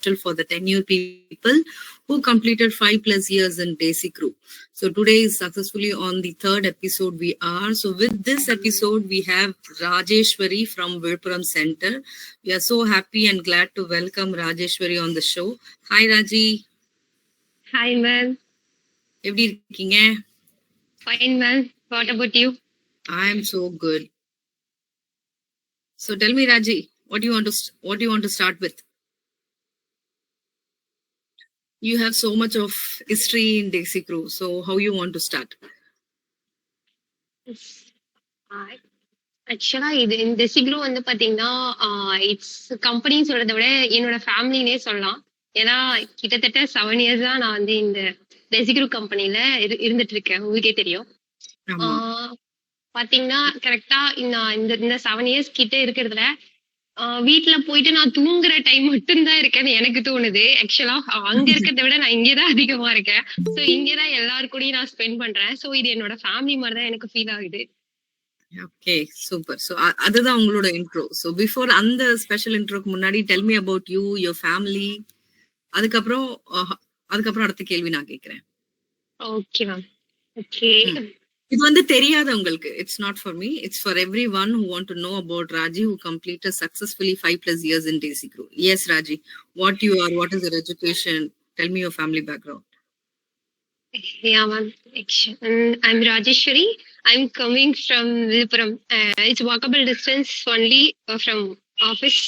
for the tenured people who completed 5+ years in Desi Crew. So today is successfully on the third episode we are. So with this episode, we have Rajeshwari from Vilpuram Center. We are so happy and glad to welcome Rajeshwari on the show. Hi Raji. Hi ma'am. எப்படி இருக்கீங்க? Fine ma'am. What about you? I am so good. So tell me Raji, what do you want to start with? You have so much of history in Desi Crew, so how you want to start? ஆக்சுவலா இது இந்த டெசிக்ரூ வந்து பாத்தீங்கன்னா it's கம்பெனின்னு சொல்றதை விட என்னோட ஃபேமிலினே சொல்லலாம். ஏன்னா கிட்டத்தட்ட 7 years தான் நான் வந்து இந்த டெசிக்ரூ கம்பெனில இருந்துட்டு இருக்கேன். உங்களுக்கே தெரியும். பாத்தீங்கன்னா கரெக்டா இந்த 7 years கிட்ட இருக்கிறதுல வீட்டுல போயிட்டு நான் தூங்குற டைம் மட்டும்தான் இருக்கேன்னு எனக்கு தோணுது. ஆக்சுவலா அங்க இருக்கிறத விட நான் இங்கேதான் அதிகமா இருக்கேன். சோ இங்கதான் எல்லாரு கூடயும் நான் ஸ்பெண்ட் பண்றேன். சோ இது என்னோட ஃபேமிலி மாதிரிதான் எனக்கு ஃபீல் ஆகுது. Okay super. சோ அதுதான் உங்களோட இன்ட்ரோ. சோ பிஃபோர் அந்த ஸ்பெஷல் இன்ட்ரோக்கு முன்னாடி tell me about you, your family. அதுக்கப்புறம் அடுத்த கேள்வி நான் கேக்குறேன். Okay ma'am. ஓகே, இது வந்து தெரியாத உங்களுக்கு. It's not for me, it's for every one who want to know about Raji who completed successfully 5+ years in Desi Crew. Yes Raji, what you are, what is your education? Tell me your family background. Yeah ma'am. I'm Rajeshwari. I'm coming from Vilpuram. It's walkable distance only from office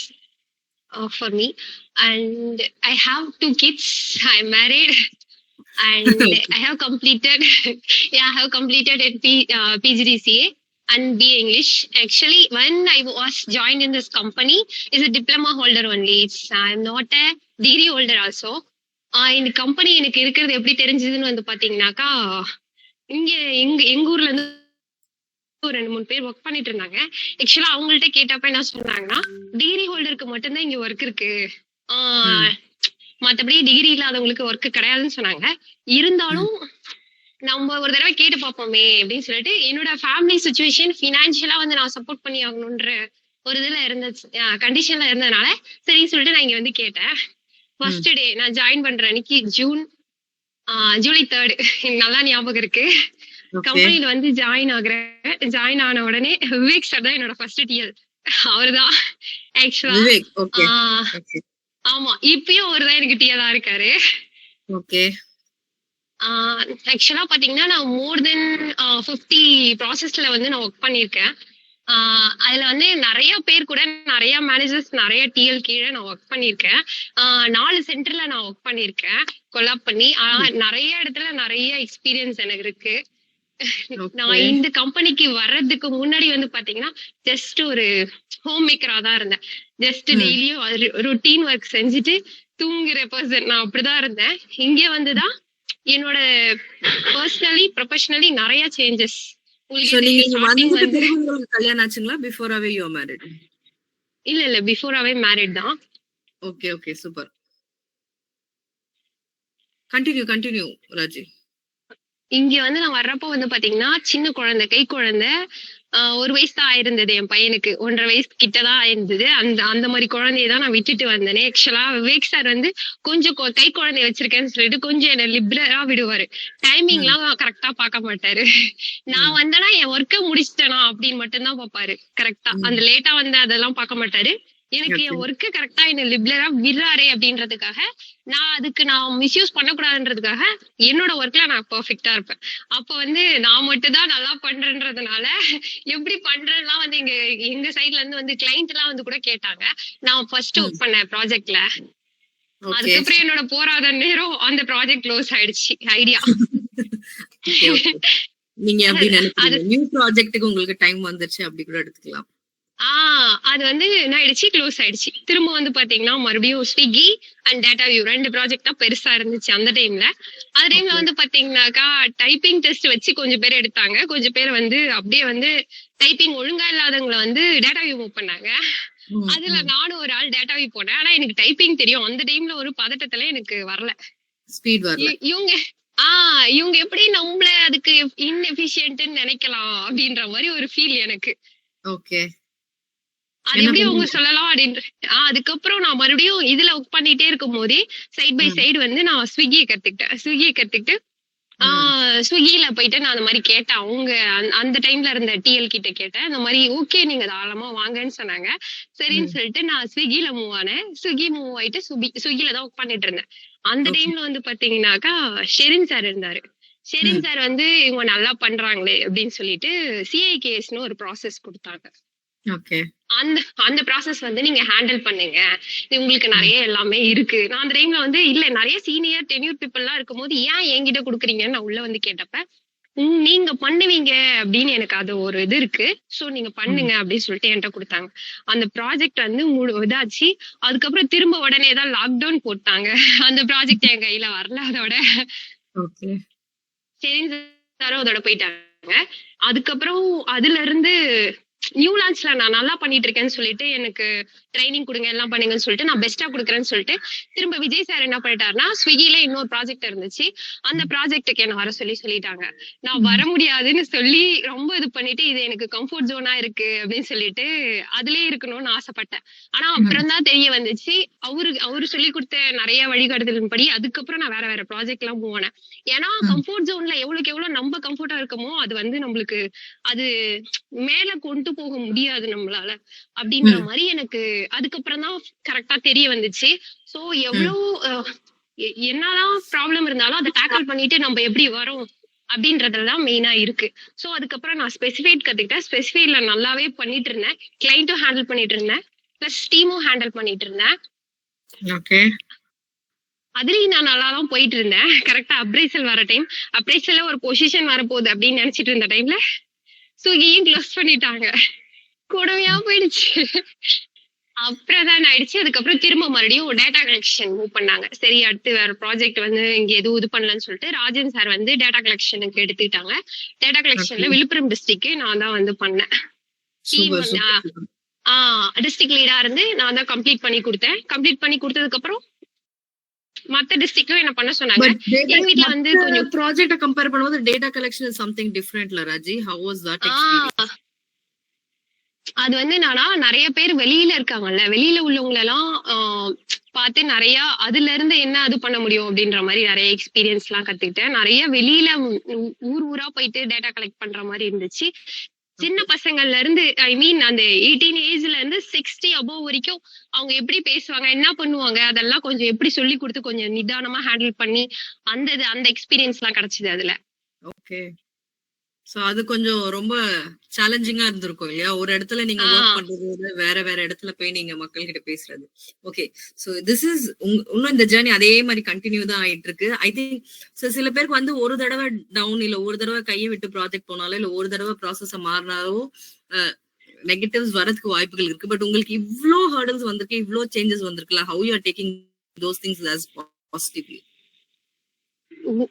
for me. And I have 2 kids. I'm married. And I have completed at PGDCA and BA English. Actually, when I was joined in this company, is a diploma holder only. I'm not a degree holder also. இந்த company எனக்கு இருக்கிறது எப்படி தெரிஞ்சதுன்னு வந்து பாத்தீங்கன்னாக்கா, இங்க எங்க ஊர்ல இருந்து ஒரு 2-3 பேர் ஒர்க் பண்ணிட்டு இருந்தாங்க. ஆக்சுவலா அவங்கள்ட்ட கேட்டப்ப என்ன சொன்னாங்கன்னா, டிகிரி ஹோல்டருக்கு மட்டும்தான் இங்க ஒர்க் இருக்கு, மத்தபடி டிகிரி இல்லாதவங்களுக்கு ஒர்க் கிடையாதுன்னு சொன்னாங்க. இருந்தாலும் நம்ம ஒரு தடவை கேட்டு பார்ப்போமே அப்படின்னு சொல்லிட்டு, என்னோட ஃபேமிலி சுச்சுவேஷன் ஃபினான்ஷியலா வந்து நான் சப்போர்ட் பண்ணி ஆகணும்ன்ற ஒரு இதுல இருந்துச்சு, கண்டிஷன்ல இருந்ததுனால சரி சொல்லிட்டு நான் இங்க வந்து கேட்டேன். ஃபர்ஸ்ட் டே நான் ஜாயின் பண்ற அன்னைக்கு ஜூலை 3rd நல்லா ஞாபகம் இருக்கு. கம்பெனில வந்து ஜாயின் ஆன உடனே விவேக் சார் தான் என்னோட ஃபர்ஸ்ட் டிஎல். அவர்தான் ஆக்சுவலா. ஆமா, இப்பயும் அவர்தான் எனக்கு டிஎலா இருக்காரு. ஓகே. ஆக்சுவலா பாத்தீங்கன்னா நான் மோர் தென் 50 ப்ராசஸ்ல வந்து நான் ஒர்க் பண்ணிருக்கேன். அதுல வந்து நிறைய பேர் கூட, நிறைய மேனேஜர்ஸ், நிறைய டிஎல் கீழே நான் ஒர்க் பண்ணிருக்கேன். 4 சென்டர்ல நான் ஒர்க் பண்ணிருக்கேன் கொலாப் பண்ணி. நிறைய இடத்துல நிறைய எக்ஸ்பீரியன்ஸ் எனக்கு இருக்கு. நான் இந்த கம்பெனிக்கு வர்றதுக்கு முன்னாடி வந்து பாத்தீங்கன்னா ஜஸ்ட் ஒரு ஹோம் மேக்கரா தான் இருந்தேன். ஜஸ்ட் டெய்லியும் ரொட்டீன் ஒர்க் செஞ்சுட்டு தூங்குற பர்சன், நான் அப்படிதான் இருந்தேன். இங்க வந்துதான் என்னோட பர்சனலி ப்ரொஃபஷனலி நிறைய சேஞ்சஸ். கல்யாணம் ஆச்சுங்களா? பிஃபோராவே யூ ஆர் மேரிட்? இல்ல பிஃபோராவே மேரிட் தான். Okay okay super. Continue Raji. இங்க வந்து நான் வர்றப்போ வந்து பாத்தீங்கன்னா சின்ன குழந்தை, கை குழந்தை, 1 வயசு தான் ஆயிருந்தது என் பையனுக்கு. 1.5 வயசு கிட்டதான் ஆயிருந்தது. அந்த மாதிரி குழந்தையதான் நான் விட்டுட்டு வந்தேனே. ஆக்சுவலா விவேக் சார் வந்து கொஞ்சம் கை குழந்தைய வச்சிருக்கேன்னு சொல்லிட்டு கொஞ்சம் என்ன லிபரலா விடுவாரு. டைமிங் எல்லாம் கரெக்டா பார்க்க மாட்டாரு. நான் வந்தேன்னா என் ஒர்க்க முடிச்சிட்டேனா அப்படின்னு மட்டும்தான் பாப்பாரு. கரெக்டா அந்த லேட்டா வந்து அதெல்லாம் பார்க்க மாட்டாரு. எனக்கு என் ஒர்க்கு கரெக்டா என்ன லிபரலா விடுறாரே அப்படின்றதுக்காக, நான் மிஸ்யூஸ் பண்ணக்கூடாதுன்றதுக்காக என்னோட ஒர்க்ல நான் பெர்ஃபெக்ட்டா இருப்பேன். அப்ப வந்து நான் மட்டும் தான் நல்லா பண்றேன்றதுனால எப்படி பண்றேன்னா வந்து எங்க சைட்ல இருந்து வந்து கிளைண்ட் எல்லாம் வந்து கூட கேட்டாங்க. நான் ஃபர்ஸ்ட் ஒர்க் பண்ண ப்ராஜெக்ட்ல. அதுக்கப்புறம் என்னோட போராத நேரம் அந்த ப்ராஜெக்ட் க்ளோஸ் ஆயிடுச்சு. ஐடியா நீங்க அப்படி நினைக்கிறீங்க, நியூ ப்ராஜெக்ட்டுக்கு உங்களுக்கு டைம் வந்துருச்சு அப்படி கூட எடுத்துக்கலாம். அது வந்து என்ன ஆயிடுச்சு, க்ளோஸ் ஆயிடுச்சு. திரும்ப வந்து பாத்தீங்கன்னா மறுபடியும் Swiggy and data view 2 project தான் பெருசா இருந்துச்சு அந்த டைம்ல. அந்த டைம்ல வந்து பாத்தீங்கன்னாக்கா டைப்பிங் டெஸ்ட் வச்சு கொஞ்சம் பேர் எடுத்தாங்க. கொஞ்சம் பேர் வந்து அப்படியே வந்து டைப்பிங் ஒழுங்கா இல்லாதவங்களை வந்து டேட்டா வியூ மூவ் பண்ணாங்க. அதுல நானும் ஒரு ஆள் டேட்டா வியூ போனேன். ஆனா எனக்கு டைப்பிங் தெரியும். அந்த டைம்ல ஒரு பதட்டத்துல எனக்கு வரல, ஸ்பீட் வரல. இவங்க எப்படி நம்மள அதுக்கு இன்எஃபிஷியன்ட்னு நினைக்கலாம் அப்படின்ற மாதிரி ஒரு ஃபீல் எனக்கு. ஓகே. அது என்ன எப்படி அவங்க பண்ணுவீங்க? சொல்லலாம் அப்படின்ற. அதுக்கப்புறம் நான் மறுபடியும் இதுல ஒர்க் பண்ணிட்டே இருக்கும் போதே சைட் பை ம். சைடு வந்து நான் ஸ்விக்கியை கத்துக்கிட்டு ம். ஸ்விக்கில போயிட்டு நான் அந்த மாதிரி கேட்டேன். அவங்க அந்த டைம்ல இருந்த டிஎல் கிட்ட கேட்டேன். இந்த மாதிரி ஓகே நீங்க தாராளமா வாங்கன்னு சொன்னாங்க. சரின்னு ம். சொல்லிட்டு நான் ஸ்விக்கில மூவ் ஆனேன். ஸ்விக்கி மூவ் ஆயிட்டு ஸ்விக்கில தான் ஒர்க் பண்ணிட்டு இருந்தேன். அந்த ஓகே. டைம்ல வந்து பாத்தீங்கன்னாக்கா ஷெரின் சார் இருந்தாரு. ஷெரின் ம். சார் வந்து இவங்க நல்லா பண்றாங்களே அப்படின்னு சொல்லிட்டு சிஐகேஎஸ்னு ஒரு ப்ராசஸ் கொடுத்தாங்க. ஓகே. அந்த அந்த ப்ராசஸ் வந்து நீங்க ஹேண்டில் பண்ணுங்க. உங்களுக்கு ம். நெறைய எல்லாமே இருக்கு. நான் அந்த டைம்ல வந்து இல்ல நெறைய சீனியர் டென்யூர் பீப்பிள்லாம் இருக்கும்போது ஏன் என்கிட்ட குடுக்குறீங்கன்னு நான் உள்ள வந்து கேட்டப்ப, நீங்க பண்ணுவீங்க அப்படின்னு எனக்கு அது ஒரு இது இருக்கு. சோ நீங்க ம். பண்ணுங்க அப்படின்னு சொல்லிட்டு என்கிட்ட குடுத்தாங்க. அந்த ப்ராஜெக்ட் வந்து இதாச்சு. அதுக்கப்புறம் திரும்ப உடனே தான் லாக்டவுன் போட்டாங்க. அந்த ப்ராஜெக்ட் என் கையில வரல அதோட. ஓகே. சரின்னு சாரும் அதோட போயிட்டாங்க. அதுக்கப்புறம் அதுல இருந்து நியூ லான்ச்ல நான் நல்லா பண்ணிட்டு இருக்கேன்னு சொல்லிட்டு எனக்கு ட்ரைனிங் கொடுங்க எல்லாம் பண்ணுங்கன்னு சொல்லிட்டு நான் பெஸ்டா கொடுக்குறேன்னு சொல்லிட்டு திரும்ப விஜய் சார் என்ன பண்ணிட்டாருன்னா ஸ்விக்கில இன்னொரு ப்ராஜெக்ட் இருந்துச்சு. அந்த ப்ராஜெக்ட்டுக்கு என்ன வர சொல்லிட்டாங்க. நான் வர ம். முடியாதுன்னு சொல்லி ரொம்ப இது பண்ணிட்டு இது எனக்கு கம்ஃபர்ட் ஜோனா இருக்கு அப்படின்னு சொல்லிட்டு அதுலயே இருக்கணும்னு ஆசைப்பட்டேன். ஆனா ம். அப்புறம் தான் தெரிய வந்துச்சு அவரு சொல்லி கொடுத்த நிறைய வழிகாட்டுதலின் படி அதுக்கப்புறம் நான் வேற ப்ராஜெக்ட் எல்லாம் மூவ் ஆனேன். ஏன்னா ம். கம்ஃபர்ட் ஜோன்ல எவ்வளவுக்கு எவ்வளவு நம்ம கம்ஃபர்ட்டா இருக்கமோ அது வந்து நம்மளுக்கு அது மேல கொண்டு போக முடியாது நம்மளால அப்படின்ற ம். மாதிரி எனக்கு அதுக்கப்புறம் தான் கரெக்டா தெரிய வந்துச்சு. சோ ம். எவ்வளவு என்னதான் ப்ராப்ளம் இருந்தாலும் அதை டேக்கிள் பண்ணிட்டு நம்ம எப்படி வரோம் அப்படின்றதுதான் மெயினா இருக்கு. சோ அதுக்கப்புறம் நான் ஸ்பெசிஃபைட் கத்துக்கிட்டேன். ஸ்பெசிஃபைட்ல நல்லாவே பண்ணிட்டு இருந்தேன். கிளைண்ட்டும் ஹேண்டில் பண்ணிட்டு இருந்தேன். பிளஸ் டீமும் ஹேண்டில் பண்ணிட்டு இருந்தேன். ஓகே. அதுலயும் நான் நல்லா தான் போயிட்டு இருந்தேன். கரெக்டா அப்ரைசல் வர டைம் அப்ரைசல்ல ஒரு பொசிஷன் வரப்போகுது அப்படின்னு நினைச்சிட்டு இருந்த டைம்ல ஸ்விக்கியும் க்ளோஸ் பண்ணிட்டாங்க. கொடுமையா போயிடுச்சு. அப்புறம் தான் ஆயிடுச்சு. அதுக்கப்புறம் திரும்ப மறுபடியும் டேட்டா கலெக்ஷன் மூவ் பண்ணாங்க. சரி அடுத்து வேற ப்ராஜெக்ட் வந்து இங்க எதுவும் இது பண்ணலன்னு சொல்லிட்டு ராஜன் சார் வந்து டேட்டா கலெக்ஷனுக்கு எடுத்துக்கிட்டாங்க. Data okay. கலெக்ஷன்ல விழுப்புரம் டிஸ்ட்ரிக்ட் நான் தான் வந்து பண்ணேன். Team super, super, super. District லீடா இருந்து நான் தான் கம்ப்ளீட் பண்ணி கொடுத்தேன். கம்ப்ளீட் பண்ணி கொடுத்ததுக்கு அப்புறம் மத்த டிஸ்ட்ரிக்டும் என்ன பண்ண சொன்னாங்க. பட் டேட்டா எங்க வீட்ல வந்து மத்த கொஞ்சம் ப்ராஜெக்ட்ட கம்பேர் பண்ணும்போது டேட்டா கலெக்ஷன் இஸ் சம்திங் டிஃபரெண்ட்ல Raji. How was that experience? அது வந்து என்னன்னா நிறைய பேர் வெளியில இருக்காங்கல்ல, வெளியில உள்ளவங்க எல்லாம் பார்த்து நிறைய அதுல இருந்து என்ன அது பண்ண முடியும் அப்படின்ற மாதிரி நிறைய எக்ஸ்பீரியன்ஸ் எல்லாம் கத்துக்கிட்டேன். நிறைய வெளியில ஊரா போயிட்டு டேட்டா கலெக்ட் பண்ற மாதிரி இருந்துச்சு. சின்ன பசங்கள்ல இருந்து ஐ மீன் அந்த 18 ஏஜ்ல இருந்து 60 அபோவ் வரைக்கும் அவங்க எப்படி பேசுவாங்க என்ன பண்ணுவாங்க அதெல்லாம் கொஞ்சம் எப்படி சொல்லி கொடுத்து கொஞ்சம் நிதானமா ஹேண்டில் பண்ணி அந்த எக்ஸ்பீரியன்ஸ் எல்லாம் கிடைச்சது அதுல. ஓகே. சோ அது கொஞ்சம் ரொம்ப சேலஞ்சிங்கா இருந்திருக்கும் இல்லையா? ஒரு இடத்துல நீங்க ஒர்க் பண்றது வேற இடத்துல போய் நீங்க மக்கள் கிட்ட பேசுறது. ஓகே. சோ திஸ் இஸ் இன்னும் இந்த ஜர்னி அதே மாதிரி கண்டினியூ தான் ஆயிட்டு இருக்கு. ஐ திங்க் சில பேருக்கு வந்து ஒரு தடவை டவுன் இல்ல ஒரு தடவை கையை விட்டு ப்ராஜெக்ட் போனாலோ இல்ல ஒரு தடவை ப்ராசஸ் மாறினாலோ நெகட்டிவ்ஸ் வரதுக்கு வாய்ப்புகள் இருக்கு. பட் உங்களுக்கு இவ்ளோ ஹர்டல்ஸ் வந்திருக்கு, இவ்ளோ சேஞ்சஸ் வந்திருக்குல்ல. How you are taking those things as positively?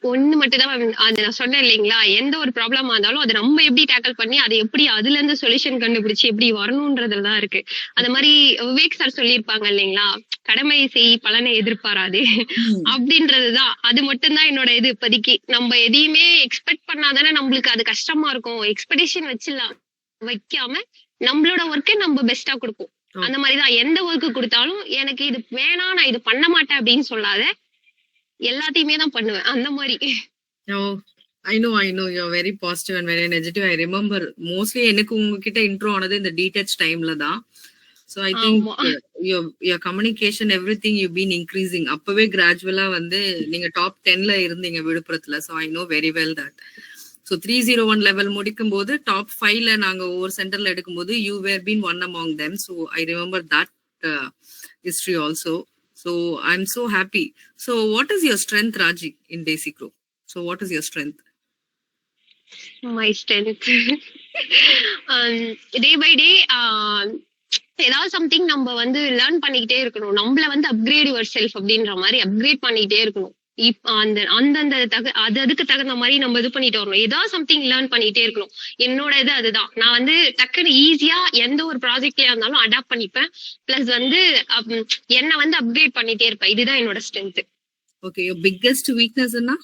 ஒண்ணு மட்டும் தான் அது நான் சொன்னேன் இல்லைங்களா, எந்த ஒரு ப்ராப்ளமா இருந்தாலும் அதை நம்ம எப்படி டேக்கிள் பண்ணி அதை எப்படி அதுல இருந்து சொல்யூஷன் கண்டுபிடிச்சு எப்படி வரணும்ன்றதுலதான் இருக்கு. அந்த மாதிரி விவேக் சார் சொல்லியிருப்பாங்க இல்லைங்களா, கடமை செய் பலனை எதிர்பாராதே அப்படின்றதுதான். அது மட்டும்தான் என்னோட இது இப்போதைக்கு. நம்ம எதையுமே எக்ஸ்பெக்ட் பண்ணாதானே நம்மளுக்கு அது கஷ்டமா இருக்கும். எக்ஸ்பெக்டேஷன் வைக்காம நம்மளோட ஒர்க்கை நம்ம பெஸ்டா கொடுப்போம். அந்த மாதிரிதான் எந்த ஒர்க்கு கொடுத்தாலும் எனக்கு இது வேணாம் நான் இது பண்ண மாட்டேன் அப்படின்னு சொல்லாத, எல்லாத்தையுமே தான் பண்ணுவேன் அந்த மாதிரி. Oh, I know. You're very positive and very energetic. I remember mostly எனக்கு உங்ககிட்ட இன்ட்ரோ ஆனது இந்த டீடச் டைம்ல தான். So I think your communication everything you've been increasing. அப்பவே கிராஜுவலா வந்து நீங்க டாப் 10ல இருந்தீங்க விழுப்புரத்துல. So I know very well that. So 301 level முடிக்கும் போது டாப் 5ல நாங்க ஒவ்வொரு சென்டர்ல எடுக்கும்போது you were been one among them. So I remember that history also. So I'm so happy. So what is your strength, Raji, in Desi Group? So what is your strength? My strength. Day by day ஏதாவது something நம்ம வந்து learn பண்ணிக்கிட்டே இருக்கணும். நம்மள வந்து upgrade your self அப்படின்ற மாதிரி upgrade பண்ணிக்கிட்டே இருக்கணும். அதுக்கு தகுந்த மாதிரி நம்ம இது பண்ணிட்டு வரணும். ஏதாவது சம்திங் லேர்ன் பண்ணிட்டே இருக்கணும். என்னோட இது அதுதான். நான் வந்து டக்குன்னு ஈஸியா எந்த ஒரு ப்ராஜெக்ட்லயா இருந்தாலும் அடாப்ட் பண்ணிப்பேன். பிளஸ் வந்து என்ன வந்து அப்கிரேட் பண்ணிட்டே இருப்பேன். இதுதான் என்னோட strength. Okay, your biggest weakness என்ன?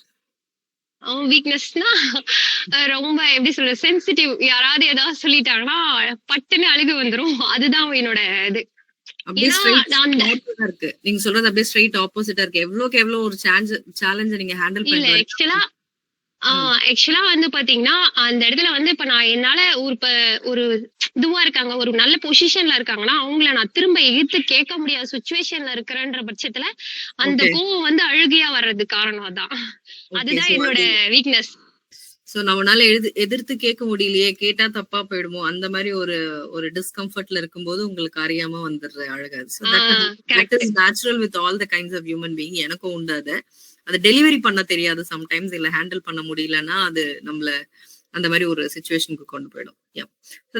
வீக்னஸ்னா ரொம்ப எப்படி சொல்ற சென்சிட்டிவ். யாராவது ஏதாவது சொல்லிட்டாங்கன்னா பட்டுன்னு அழுகு வந்துரும். அதுதான் என்னோட இது. அப்படியே ஏன்னா straight நான் அந்த opposite ஆ இருக்கு. நீங்க சொல்றது அப்படியே ஸ்ட்ரைட் ஆப்போசிட்டா இருக்கு. எவ்வளவுக்கு எவ்வளவு ஒரு சேலஞ்ச நீங்க ஹேண்டில் இல்ல பண்ணிட்டு வரீங்க. ஆக்சுவலா ம். ஆக்சுவலா வந்து பாத்தீங்கன்னா அந்த இடத்துல வந்து இப்ப நான் என்னால ஒரு இதுவா இருக்காங்க, ஒரு நல்ல பொசிஷன்ல இருக்காங்கன்னா அவங்கள நான் திரும்ப எதிர்த்து கேட்க முடியாத சுச்சுவேஷன்ல இருக்கிறேன்ற பட்சத்துல அந்த ஓகே. கோவம் வந்து அழுகையா வர்றதுக்கு காரணம் அதான். ஓகே. அதுதான் சோ என்னோட அது வீக்னஸ். சோ நம்மனால எதிர்த்து கேட்க முடியலையே, கேட்டா தப்பா போயிடுமோ, அந்த மாதிரி ஒரு ஒரு டிஸ்கம்ஃபர்ட்ல இருக்கும்போது உங்களுக்கு அறியாம வந்துடுற அழகு அது. So that correct. Is natural with all the kinds of human being. எனக்கும் உண்டு அது. அது டெலிவரி பண்ண தெரியாது சம்டைம்ஸ், இல்ல ஹேண்டில் பண்ண முடியலன்னா அது நம்மள அந்த மாதிரி ஒரு சிச்சுவேஷனுக்கு கொண்டு போயிடும். Yeah. So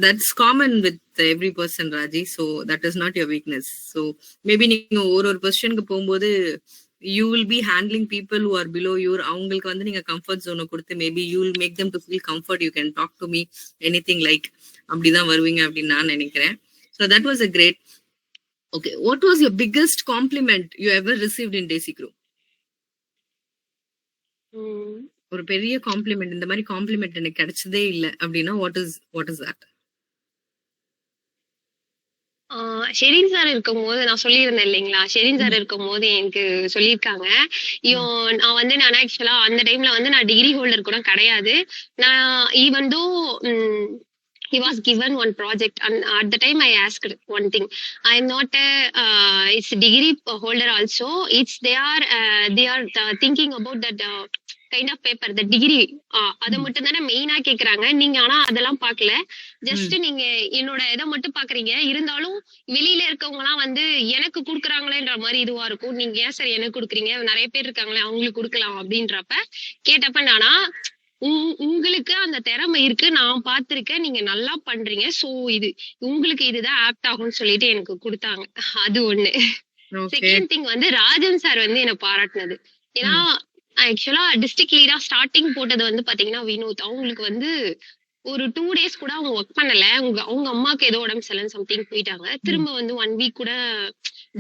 that's common with every person, Raji. So that is not your weakness. So maybe நீங்க ஒரு பொசிஷனுக்கு போகும்போது you will be handling people who are below you. அவங்களுக்கு வந்து நீங்க கம்ஃபர்ட் ஜோனை கொடுத்து maybe you will make them to feel comfort. You can talk to me anything like அப்படிதான் வருவீங்க அப்படின்னு நான் நினைக்கிறேன். So that was a great. Okay, what was your biggest compliment you ever received in Desi Crew? ஒரு பெரிய complement, இந்த மாதிரி complement எனக்கு கிடைச்சதே இல்ல அப்படின்னா what is that? Shereen sir இருக்கும்போது நான் சொல்லியிருந்தேன் இல்லைங்களா, ஷெரீன் சார் இருக்கும்போது எனக்கு சொல்லியிருக்காங்க. நான் வந்து நான் ஆக்சுவலா அந்த டைம்ல வந்து நான் டிகிரி ஹோல்டர் கூட கிடையாது. நான் even though he was given one project and at the time I asked one thing. I am not a it's degree holder also. It's they are thinking about that kind of paper the degree அத மட்டும் தானே மெயினா கேக்குறாங்க. நீங்க ஆனா அதெல்லாம் பாக்கல. Just நீங்க என்னோட இதை மட்டும் பாக்குறீங்க. இருந்தாலும் வெளியில இருக்கவங்க எல்லாம் வந்து எனக்கு குடுக்குறாங்களேன்ற மாதிரி இதுவா இருக்கும். நீங்க ஏன் சார் எனக்கு குடுக்குறீங்க, நிறைய பேர் இருக்காங்களே அவங்களுக்கு குடுக்கலாம் அப்படின்றப்ப கேட்டப்ப நானா உங்களுக்கு அந்த திறமை இருக்கு, நான் பார்த்திருக்கேன், நீங்க நல்லா பண்றீங்க, சோ இது உங்களுக்கு இதுதான் ஆப்ட் ஆகும்னு சொல்லிட்டு எனக்கு கொடுத்தாங்க. அது ஒண்ணு. செகண்ட் திங் வந்து ராஜன் சார் வந்து என்ன பாராட்டினது. ஏன்னா ஆக்சுவலா டிஸ்ட்ரிக்ட் லீடா ஸ்டார்டிங் போட்டது வந்து பாத்தீங்கன்னா வினோத். அவங்களுக்கு வந்து ஒரு 2 days கூட அவங்க ஒர்க் பண்ணல. அவங்க அம்மாக்கு ஏதோ உடம்பு சரியில்லைன்னு சம்திங் போயிட்டாங்க. திரும்ப வந்து 1 week கூட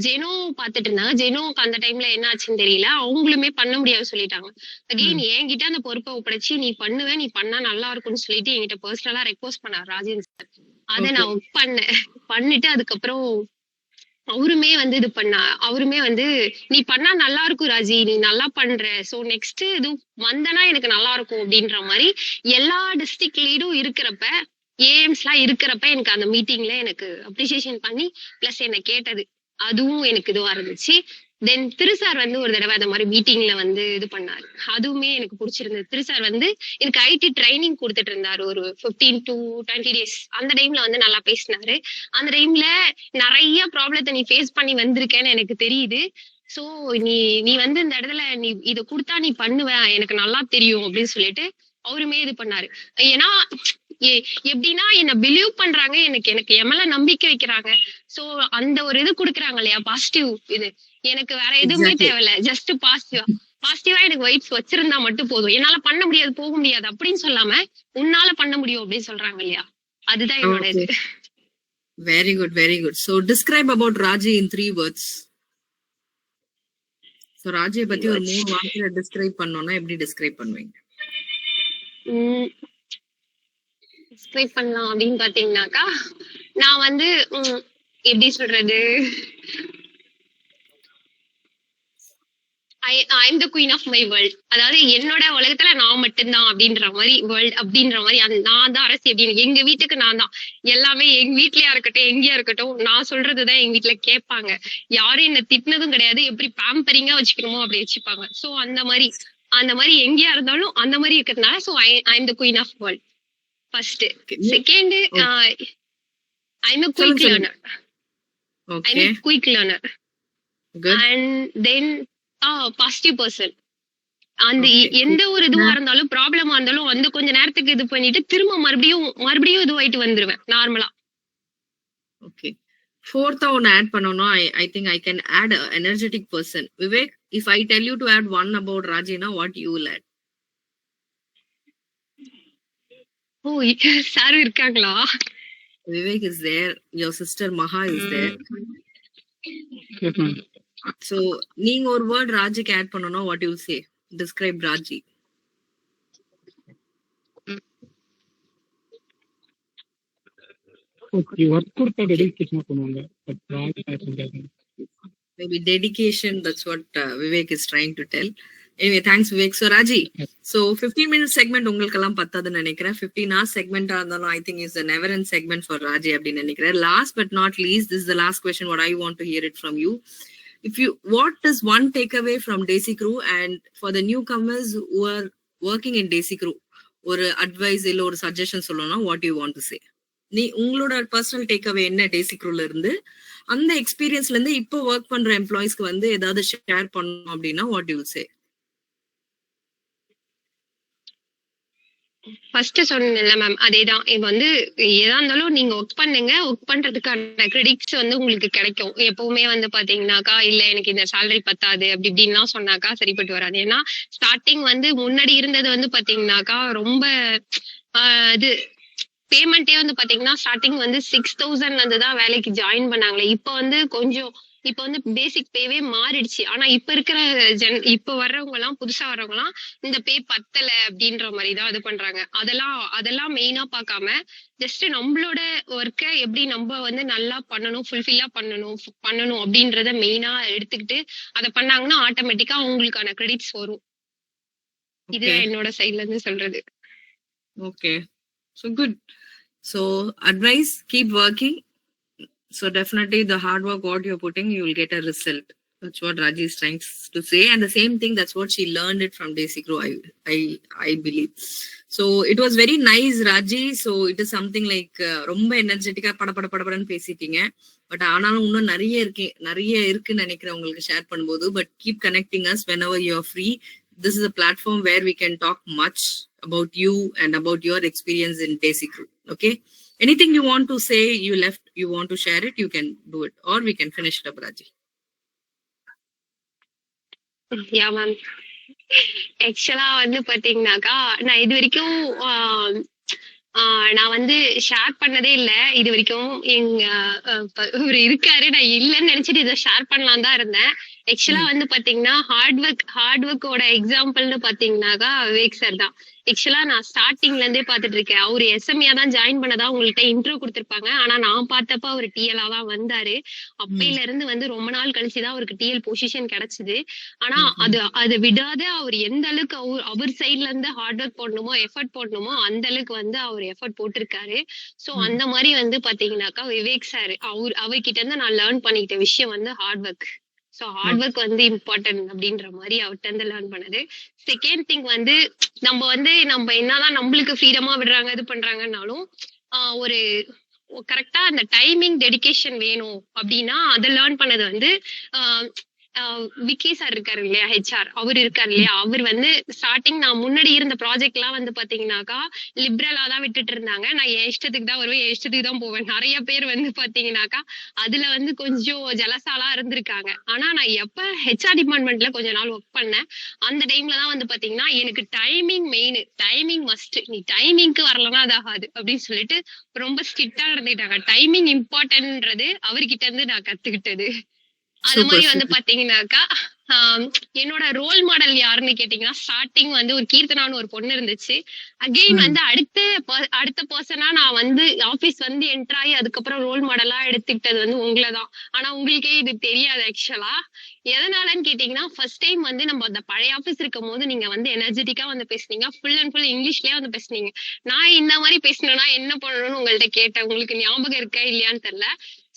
ஜெனோ பாத்துட்டு இருந்தாங்க. ஜெனோக்கு அந்த டைம்ல என்ன ஆச்சுன்னு தெரியல. அவங்களுமே பண்ண முடியாது சொல்லிட்டாங்க. அகைன் என்கிட்ட அந்த பொறுப்பை ஒப்படைச்சு நீ பண்ணுவ, நீ பண்ணா நல்லா இருக்கும்னு சொல்லிட்டு என்கிட்ட பர்சனலா ரெக்வஸ்ட் பண்ணார் ராஜேந்திர சார். அதை நான் ஒர்க் பண்ணேன். பண்ணிட்டு அதுக்கப்புறம் அவருமே வந்து இது பண்ணா. அவருமே வந்து நீ பண்ணா நல்லா இருக்கும் ராஜி, நீ நல்லா பண்ற, சோ நெக்ஸ்ட் இது வந்தனா எனக்கு நல்லா இருக்கும் அப்படின்ற மாதிரி எல்லா டிஸ்ட்ரிக்ட் லீடும் இருக்கிறப்ப, ஏஎம்ஸ் எல்லாம் இருக்கிறப்ப எனக்கு அந்த மீட்டிங்ல எனக்கு அப்ரிசியேஷன் பண்ணி பிளஸ் என்ன கேட்டது, அதுவும் எனக்கு இதுவா இருந்துச்சு. தென் திருசார் வந்து ஒரு தடவை அந்த மாதிரி மீட்டிங்ல வந்து இது பண்ணாரு. அதுவுமே எனக்கு பிடிச்சிருந்தது. திருசார் வந்து எனக்கு ஐடி ட்ரைனிங் கொடுத்துட்டு இருந்தாரு ஒரு 15 to 20 days. அந்த டைம்ல வந்து நல்லா பேசினாரு. அந்த டைம்ல நிறைய ப்ராப்ளத்தை நீ ஃபேஸ் பண்ணி வந்திருக்கேன்னு எனக்கு தெரியுது. சோ நீ வந்து இந்த இடத்துல நீ இதை கொடுத்தா நீ பண்ணுவ, எனக்கு நல்லா தெரியும் அப்படின்னு சொல்லிட்டு அவருமே இது பண்ணாரு. ஏன்னா எப்படின்னா என்ன பிலீவ் பண்றாங்க, எனக்கு எமல நம்பிக்கை வைக்கிறாங்க. சோ அந்த ஒரு இது குடுக்குறாங்க இல்லையா, பாசிட்டிவ் இது. எனக்கு வேற எதுவுமே தேவையில்ல, ஜஸ்ட் பாசிட்டிவா எனக்கு வைப்ஸ் வச்சிருந்தா மட்டும் போதும். என்னால பண்ண முடியாது, போக முடியாது அப்படின்னு சொல்லாம உன்னால பண்ண முடியும் அப்படின்னு சொல்றாங்க இல்லையா, அதுதான் என்னோட இது. Very good, very good. So describe about Raji in 3 words. So ராஜியை பத்தி ஒரு 3 வார்த்தையில டிஸ்கிரைப் பண்ணனும்னா எப்படி டிஸ்கிரைப் பண்ணுவீங்க? டிஸ்கிரைப் பண்ணலாம் அப்படின்னு பாத்தீங்கன்னாக்கா, நான் வந்து எப்படி சொல்றது, I am the queen of my world. அதாவது என்னோட உலகத்துல நான் மட்டும்தான் அப்படின்ற மாதிரி, வேர்ல்ட் அப்படின்ற மாதிரி நான் தான் அரசி அப்படின்னு. எங்க வீட்டுக்கு நான் தான் எல்லாமே. எங்க வீட்லயா இருக்கட்டும் எங்கேயா இருக்கட்டும் நான் சொல்றதுதான் எங்க வீட்டுல கேட்பாங்க. யாரும் என்ன திட்டினதும் கிடையாது. எப்படி பேம்பரிங்கா வச்சுக்கணுமோ அப்படி வச்சுப்பாங்க. சோ அந்த மாதிரி எங்கேயா இருந்தாலும் அந்த மாதிரி இருக்கிறதுனால so I am the queen of world first. Second I am a quick learner. I am a quick learner. And then positive person. அந்த எந்த ஒரு இதுவா இருந்தாலும் ப்ராப்ளமா இருந்தாலும் வந்து கொஞ்ச நேரத்துக்கு இது பண்ணிட்டு திரும்ப மறுபடியும் இதுவாயிட்டு வந்துருவேன் நார்மலா. ஓகே. Fourth ஒன்னு ஆட் பண்ணனும். I think I can add a energetic person. Vivek, if I tell you to add one about Rajina, what you will add? ஓ சார் இருக்காங்களா? Vivek is there. Your sister Maha is there. So நீங்க ஒரு word ராஜிக்கு add பண்ணனும். What you will say? Describe Raji. Okay, work கொடுத்தா டெடிகேஷனா பண்ணுவாங்க. But project Maybe dedication, that's what Vivek is trying to tell. Anyway, thanks Vivek. So Raji, so 15-minute segment உங்களுக்கெல்லாம் பத்தாதுன்னு நினைக்கிறேன். 15 hours segment இருந்தாலும் I think is a never end segment for Raji அப்படின்னு நினைக்கிறேன். Last but not least, this is the last question what I want to hear it from you. What is one takeaway from Desi Crew, and for the newcomers who are working in Desi Crew, ஒரு advice இல்ல ஒரு suggestion சொல்லணும்னா what do you want to say? நீ உங்களோட personal takeaway என்ன Desi Crewல இருந்து, அந்த எக்ஸ்பீரியன்ஸ்ல இருந்து இப்போ ஒர்க் பண்ற எம்ப்ளாயிஸ்க்கு வந்து ஏதாவது ஷேர் பண்ணணும் அப்படின்னா what you will say? First சொன்னேன்ல மேம், அதேதான். இப்ப வந்து எதா இருந்தாலும் நீங்க ஒர்க் பண்ணுங்க, ஒர்க் பண்றதுக்கான கிரெடிட்ஸ் வந்து உங்களுக்கு கிடைக்கும். எப்பவுமே வந்து பாத்தீங்கன்னாக்கா இல்ல எனக்கு இந்த சேலரி பத்தாது அப்படி இப்படின்லாம் சொன்னாக்கா சரிப்பட்டு வராது. ஏன்னா ஸ்டார்டிங் வந்து முன்னாடி இருந்தது வந்து பாத்தீங்கன்னாக்கா ரொம்ப இது பேமெண்டே வந்து பாத்தீங்கன்னா ஸ்டார்டிங் வந்து 6,000 வந்துதான் வேலைக்கு ஜாயின் பண்ணாங்களே. இப்ப வந்து கொஞ்சம் இப்ப வந்து பேசிக் பேவே மாறிடுச்சு. ஆனா இப்ப இருக்கிற இப்ப வர்றவங்க எல்லாம், புதுசா வர்றவங்க எல்லாம் இந்த பே பத்தல அப்படின்ற மாதிரிதான் இது பண்றாங்க. அதெல்லாம் மெயினா பாக்காம ஜஸ்ட் நம்மளோட ஒர்க்க எப்படி நம்ம வந்து நல்லா பண்ணணும், ஃபுல்ஃபில்லா பண்ணணும் அப்படின்றத மெயினா எடுத்துக்கிட்டு அதை பண்ணாங்கன்னா ஆட்டோமேட்டிக்கா அவங்களுக்கான கிரெடிட்ஸ் வரும். இதுதான் என்னோட சைட்ல இருந்து சொல்றது. Okay, so good. So advice, keep working. So definitely the hard work what you're putting, you will get a result. That's what Raji is trying to say, and the same thing, that's what she learned it from Desi Crew, I believe. So it was very nice Raji. So it is something like ரொம்ப எனர்ஜெட்டிக்கா படபடன்னு பேசிட்டீங்க. But ஆனாலும் இன்னும் நிறைய இருக்குன்னு நினைக்கிறேன் உங்களுக்கு share பண்ணும்போது. But keep connecting us whenever you are free. This is a platform where we can talk much about you and about your experience in Desi Crew. Okay, anything you want to say, you want to share it, you can do it, or we can finish it up, Raji. Yeah ma'am, ஆக்சுவலா வந்து பாத்தீங்கன்னாக்கா நான் இது வரைக்கும் நான் வந்து share பண்ணதே இல்ல இது வரைக்கும். எங்க இவரு இருக்காரு, நான் இல்லன்னு நினைச்சிட்டு இதை ஷேர் பண்ணலாம் தான் இருந்தேன். ஆக்சுவலா வந்து பாத்தீங்கன்னா ஹார்ட் ஒர்க்கோட எக்ஸாம்பிள்னு பாத்தீங்கன்னாக்கா விவேக் சார் தான். ஆக்சுவலா நான் ஸ்டார்டிங்ல இருந்தே பாத்துட்டு இருக்கேன். அவரு எஸ்எம்ஏ தான் ஜாயின் பண்ணதா உங்கள்கிட்ட இன்ட்ரோ கொடுத்திருப்பாங்க. ஆனா நான் பார்த்தப்ப அவர் டிஎலா தான் வந்தாரு. அப்பையில இருந்து வந்து ரொம்ப நாள் கழிச்சுதான் அவருக்கு டிஎல் பொசிஷன் கிடைச்சது. ஆனா அது விடாத அவர் எந்த அளவுக்கு அவர் சைட்ல இருந்து ஹார்ட் ஒர்க் போடணுமோ, எஃபர்ட் போடணுமோ அந்த அளவுக்கு வந்து அவர் எஃபர்ட் போட்டிருக்காரு. சோ அந்த மாதிரி வந்து பாத்தீங்கன்னாக்கா விவேக் சார் அவர்கிட்ட இருந்து நான் லேர்ன் பண்ணிக்கிட்ட விஷயம் வந்து hard work. So hard work வந்து இம்பார்ட்டன்ட் அப்படின்ற மாதிரி அவர்கிட்ட இருந்து லேர்ன் பண்ணது. செகண்ட் திங் வந்து நம்ம என்னதான் நம்மளுக்கு ஃப்ரீடமா விடுறாங்க இது பண்றாங்கன்னாலும் ஒரு கரெக்டா அந்த டைமிங் டெடிகேஷன் வேணும் அப்படின்னா அதை லேர்ன் பண்ணது வந்து விக்கி சார் இருக்காரு இல்லையா, ஹெச்ஆர் அவர் இருக்காரு இல்லையா, அவர் வந்து ஸ்டார்டிங் நான் முன்னாடி இருந்த ப்ராஜெக்ட் எல்லாம் வந்து பாத்தீங்கன்னாக்கா லிபரலா தான் விட்டுட்டு இருந்தாங்க. நான் என் இஷ்டத்துக்கு தான் வருவேன், என் இஷ்டத்துக்கு தான் போவேன். நிறைய பேர் வந்து பாத்தீங்கன்னாக்கா அதுல வந்து கொஞ்சம் ஜலசாலா இருந்திருக்காங்க. ஆனா நான் எப்ப ஹெச்ஆர் டிபார்ட்மெண்ட்ல கொஞ்ச நாள் ஒர்க் பண்ணேன், அந்த டைம்ல தான் வந்து பாத்தீங்கன்னா எனக்கு டைமிங் மெயின், டைமிங் மஸ்ட், நீ டைமிங்க்கு வரலன்னா அது ஆகாது அப்படின்னு சொல்லிட்டு ரொம்ப ஸ்ட்ரிக்டா நடந்துட்டாங்க. டைமிங் இம்பார்ட்டன்ட்ன்றது அவர்கிட்ட இருந்து நான் கத்துக்கிட்டது. அது மாதிரி வந்து பாத்தீங்கன்னாக்கா என்னோட ரோல் மாடல் யாருன்னு கேட்டீங்கன்னா ஸ்டார்டிங் வந்து ஒரு கீர்த்தனான்னு ஒரு பொண்ணு இருந்துச்சு. அகெயின் வந்து அடுத்த பர்சனா நான் வந்து ஆபீஸ் வந்து என்டர் ஆகி அதுக்கப்புறம் ரோல் மாடலா எடுத்துக்கிட்டது வந்து உங்களைதான். ஆனா உங்களுக்கே இது தெரியாது ஆக்சுவலா. எதனாலன்னு கேட்டீங்கன்னா ஃபர்ஸ்ட் டைம் வந்து நம்ம அந்த பழைய ஆபீஸ் இருக்கும் போது நீங்க வந்து எனர்ஜெட்டிக்கா வந்து பேசுனீங்க, ஃபுல் அண்ட் ஃபுல் இங்கிலீஷ்லயே வந்து பேசுனீங்க. நான் இந்த மாதிரி பேசணும்னா என்ன பண்ணணும்னு உங்கள்ட்ட கேட்டேன். உங்களுக்கு ஞாபகம் இருக்கா இல்லையான்னு தெரியல.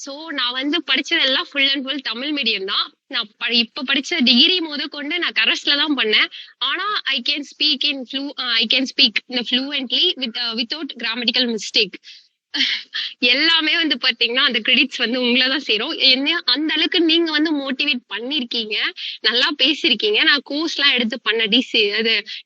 சோ நான் வந்து படிச்சதெல்லாம் full and full Tamil medium தான். நான் இப்ப படிச்ச டிகிரி கொண்டு நான் கரஸ்ல தான் பண்ணேன். ஆனா I can speak ஃப்ளூவென்ட்லி without grammatical mistake. எல்லாமே வந்து பாத்தீங்கன்னா அந்த கிரெடிட்ஸ் வந்து உங்களதான் சேரும். என்ன அந்த அளவுக்கு நீங்க வந்து மோட்டிவேட் பண்ணிருக்கீங்க, நல்லா பேசிருக்கீங்க. நான் கோர்ஸ் எல்லாம் எடுத்து பண்ண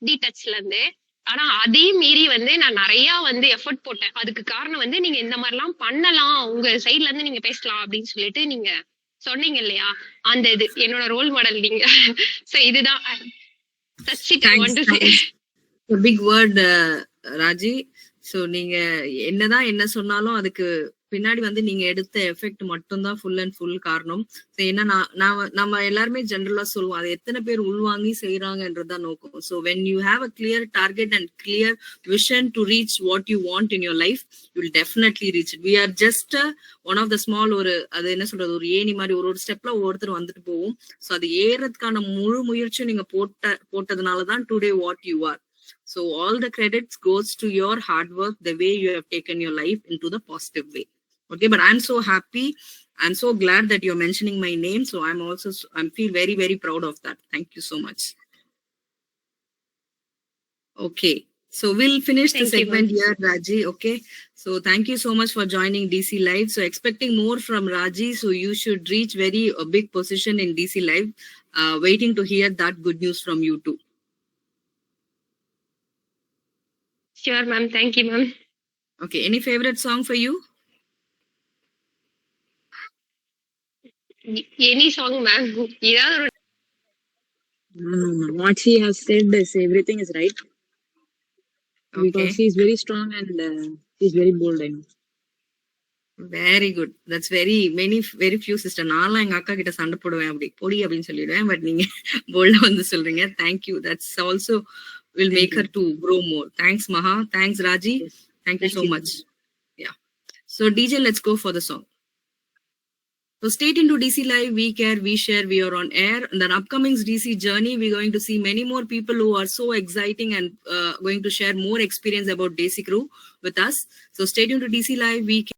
டிடச்ல இருந்து. ஆனா அதே மீறி வந்து நான் நிறைய வந்து எஃபர்ட் போட்டேன். அதுக்கு காரணம் வந்து நீங்க இந்த மாதிரி எல்லாம் பண்ணலாம், உங்க சைட்ல இருந்து நீங்க பேசலாம் அப்படின்னு சொல்லிட்டு நீங்க சொன்னீங்க இல்லையா, அந்த இது என்னோட ரோல் மாடல் நீங்க. சோ இதுதான் பிக் வேர்ட் ராஜி. சோ நீங்க என்னதான் என்ன சொன்னாலும் அதுக்கு பின்னாடி வந்து நீங்க எடுத்த எஃபெக்ட் மட்டும்தான் ஃபுல் அண்ட் ஃபுல் காரணம். ஏன்னா நம்ம எல்லாருமே ஜென்ரலா சொல்லுவோம், அதை எத்தனை பேர் உள்வாங்கி செய்யறாங்கன்றதுதான் நோக்கம். So when you have a clear target and clear vision to reach what you want in your life, you will definitely reach it. We are just one of the small, ஒரு அது என்ன சொல்றது, ஒரு ஏணி மாதிரி ஒரு ஸ்டெப்ல ஒவ்வொருத்தர் வந்துட்டு போவோம். ஸோ அது ஏறதுக்கான முழு முயற்சியும் நீங்க போட்டதுனாலதான் today what you are. So all the credits goes to your hard work, the way you have taken your life into the positive way. Okay, but I'm so happy. I'm so glad that you're mentioning my name. So I'm feel very, very proud of that. Thank you so much. Okay. So we'll finish the segment here, Raji. Okay. So thank you so much for joining DC Live. So expecting more from Raji. So you should reach a big position in DC Live. Waiting to hear that good news from you too. Sure, ma'am. Thank you, ma'am. Okay. Any favorite song for you? Any song, ma'am. What she has said is everything is right. Okay. Because she is very strong and she is very bold. I know. Very good. That's very few sister. நான்லாம் எங்க அக்கா கிட்ட சண்டை போடுவேன், அப்படி பொடி அப்படின்னு சொல்லிடுவேன். பட் நீங்க போல்டா வந்து சொல்றீங்க. Thank you. That's also will make her to grow more. Thanks, Maha. Thanks, Raji. Thank you so much. Yeah. So DJ, let's go for the song. So stay tuned to DC Live. We care, we share, we are on air. In the upcoming DC journey, we're going to see many more people who are so exciting and going to share more experience about DC Crew with us. So stay tuned to DC Live. We care.